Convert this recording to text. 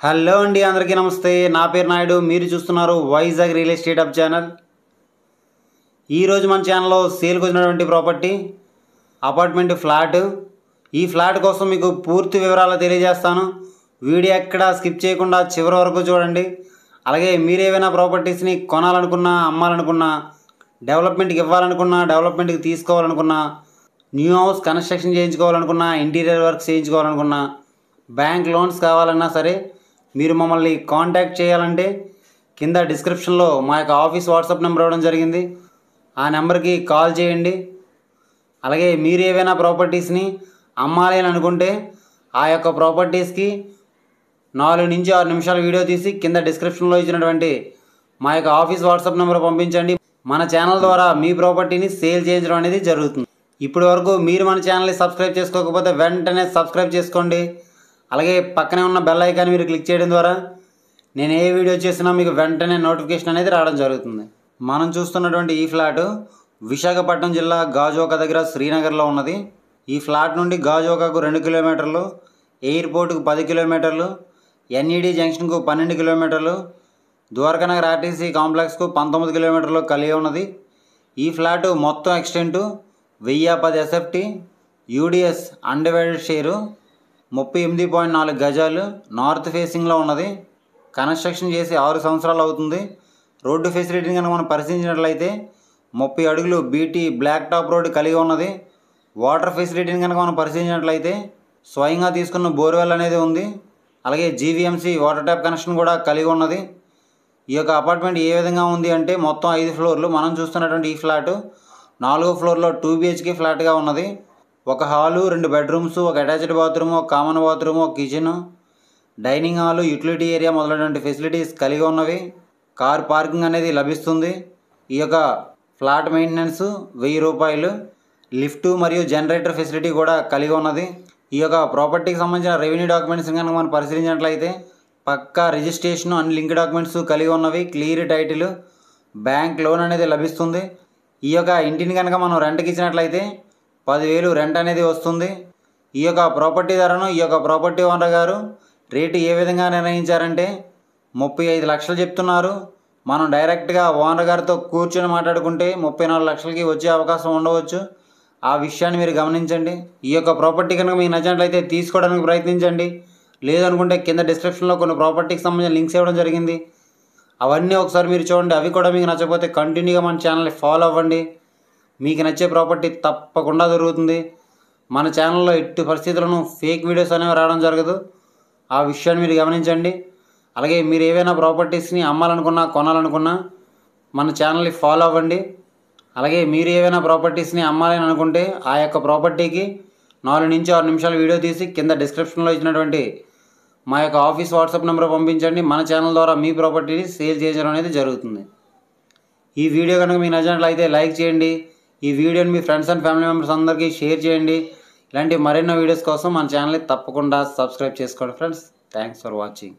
Hello అండి, అందరికీ నమస్తే. నా పేరు నాయుడు. మీరు చూస్తున్నారు Vizag real estate hub channel. ఈరోజు మన ఛానల్లో సేల్కి వచ్చినటువంటి ప్రాపర్టీ అపార్ట్మెంట్ ఫ్లాట్. ఈ ఫ్లాట్ కోసం మీకు పూర్తి వివరాలు తెలియజేస్తాను. వీడియో ఎక్కడా స్కిప్ చేయకుండా చివరి వరకు చూడండి. అలాగే మీరు ఏవైనా ప్రాపర్టీస్ని కొనాలనుకున్నా, అమ్మాలనుకున్నా, డెవలప్మెంట్కి ఇవ్వాలనుకున్నా, డెవలప్మెంట్కి తీసుకోవాలనుకున్నా, న్యూ హౌస్ కన్స్ట్రక్షన్ చేయించుకోవాలనుకున్నా, ఇంటీరియర్ వర్క్ చేయించుకోవాలనుకున్నా, బ్యాంక్ లోన్స్ కావాలన్నా సరే మీరు మమ్మల్ని కాంటాక్ట్ చేయాలంటే కింద డిస్క్రిప్షన్లో మా యొక్క ఆఫీస్ వాట్సాప్ నెంబర్ ఇవ్వడం జరిగింది. ఆ నెంబర్కి కాల్ చేయండి. అలాగే మీరు ఏవైనా ప్రాపర్టీస్ని అమ్మాలి అని అనుకుంటే ఆ యొక్క ప్రాపర్టీస్కి 4 నుంచి 6 నిమిషాల వీడియో తీసి కింద డిస్క్రిప్షన్లో ఇచ్చినటువంటి మా యొక్క ఆఫీస్ వాట్సాప్ నెంబర్ పంపించండి. మన ఛానల్ ద్వారా మీ ప్రాపర్టీని సేల్ చేయించడం అనేది జరుగుతుంది. ఇప్పటి వరకు మీరు మన ఛానల్ని సబ్స్క్రైబ్ చేసుకోకపోతే వెంటనే సబ్స్క్రైబ్ చేసుకోండి. అలాగే పక్కనే ఉన్న బెల్ ఐకాన్ మీరు క్లిక్ చేయడం ద్వారా నేను ఏ వీడియో చేసినా మీకు వెంటనే నోటిఫికేషన్ అనేది రావడం జరుగుతుంది. మనం చూస్తున్నటువంటి ఈ ఫ్లాట్ విశాఖపట్నం జిల్లా గాజువాక దగ్గర శ్రీనగర్లో ఉన్నది. ఈ ఫ్లాట్ నుండి గాజువాకకు 2 కిలోమీటర్లు, ఎయిర్పోర్టుకు 10 కిలోమీటర్లు, ఎన్ఈడి జంక్షన్కు 12 కిలోమీటర్లు, ద్వారకానగర్ ఆర్టీసీ కాంప్లెక్స్కు 19 కిలోమీటర్లు కలిగి ఉన్నది. ఈ ఫ్లాట్ మొత్తం ఎక్స్టెంటు 1010 ఎస్ఎఫ్టీ, యూడిఎస్ అన్డివైడెడ్ షేరు, 38.4 గజాలు, నార్త్ ఫేసింగ్లో ఉన్నది. కన్స్ట్రక్షన్ చేసి 6 సంవత్సరాలు అవుతుంది. రోడ్డు ఫెసిలిటీని కనుక మనం పరిశీలించినట్లయితే 30 అడుగులు బీటీ బ్లాక్ టాప్ రోడ్డు కలిగి ఉన్నది. వాటర్ ఫెసిలిటీని కనుక మనం పరిశీలించినట్లయితే స్వయంగా తీసుకున్న బోర్వెల్ అనేది ఉంది. అలాగే జీవీఎంసీ వాటర్ ట్యాప్ కనెక్షన్ కూడా కలిగి ఉన్నది. ఈ యొక్క అపార్ట్మెంట్ ఏ విధంగా ఉంది అంటే మొత్తం 5 ఫ్లోర్లు. మనం చూస్తున్నటువంటి ఈ ఫ్లాట్ 4వ ఫ్లోర్లో 2 BHK ఫ్లాట్గా ఉన్నది. ఒక హాలు, 2 బెడ్రూమ్స్, ఒక అటాచ్డ్ బాత్రూమ్, ఒక కామన్ బాత్రూమ్, ఒక kitchen, dining hall, utility area మొదలైనటువంటి ఫెసిలిటీస్ కలిగి ఉన్నవి. కార్ పార్కింగ్ అనేది లభిస్తుంది. ఈ యొక్క ఫ్లాట్ మెయింటెనెన్స్ 1000 రూపాయలు. లిఫ్ట్ మరియు జనరేటర్ ఫెసిలిటీ కూడా కలిగి ఉన్నది. ఈ యొక్క ప్రాపర్టీకి సంబంధించిన రెవెన్యూ డాక్యుమెంట్స్ కనుక మనం పరిశీలించినట్లయితే పక్కా రిజిస్ట్రేషన్ అన్ని లింక్ డాక్యుమెంట్స్ కలిగి ఉన్నవి. క్లియర్ టైటిల్, బ్యాంక్ లోన్ అనేది లభిస్తుంది. ఈ యొక్క ఇంటిని కనుక మనం రెంట్కి ఇచ్చినట్లయితే 10,000 రెంట్ అనేది వస్తుంది. ఈ యొక్క ప్రాపర్టీ ధరను ఈ యొక్క ప్రాపర్టీ ఓనర్ గారు రేటు ఏ విధంగా నిర్ణయించారంటే 35 లక్షలు చెప్తున్నారు. మనం డైరెక్ట్గా ఓనర్ గారితో కూర్చొని మాట్లాడుకుంటే 34 లక్షలకి వచ్చే అవకాశం ఉండవచ్చు. ఆ విషయాన్ని మీరు గమనించండి. ఈ యొక్క ప్రాపర్టీ కనుక మీకు నచ్చినట్లయితే తీసుకోవడానికి ప్రయత్నించండి. లేదనుకుంటే కింద డిస్క్రిప్షన్లో కొన్ని ప్రాపర్టీకి సంబంధించిన లింక్స్ ఇవ్వడం జరిగింది. అవన్నీ ఒకసారి మీరు చూడండి. అవి కూడా మీకు నచ్చకపోతే కంటిన్యూగా మన ఛానల్ని ఫాలో అవ్వండి. మీకు నచ్చే ప్రాపర్టీ తప్పకుండా దొరుకుతుంది. మన ఛానల్లో ఎట్టి పరిస్థితులను ఫేక్ వీడియోస్ అనేవి రావడం జరగదు. ఆ విషయాన్ని మీరు గమనించండి. అలాగే మీరు ఏవైనా ప్రాపర్టీస్ని అమ్మాలనుకున్నా, కొనాలనుకున్నా మన ఛానల్ని ఫాలో అవ్వండి. అలాగే మీరు ఏవైనా ప్రాపర్టీస్ని అమ్మాలని అనుకుంటే ఆ యొక్క ప్రాపర్టీకి 4 నుంచి 6 నిమిషాల వీడియో తీసి కింద డిస్క్రిప్షన్లో ఇచ్చినటువంటి మా యొక్క ఆఫీస్ వాట్సాప్ నెంబర్ పంపించండి. మన ఛానల్ ద్వారా మీ ప్రాపర్టీని సేల్ చేయడం అనేది జరుగుతుంది. ఈ వీడియో కనుక మీకు నచ్చినట్లయితే లైక్ చేయండి. ఈ వీడియోని మీ ఫ్రెండ్స్ అండ్ ఫ్యామిలీ మెంబర్స్ అందరికీ షేర్ చేయండి. ఇలాంటి మరెన్నో వీడియోస్ కోసం మన ఛానల్ని తప్పకుండా సబ్స్క్రైబ్ చేసుకోండి ఫ్రెండ్స్. Thanks for watching.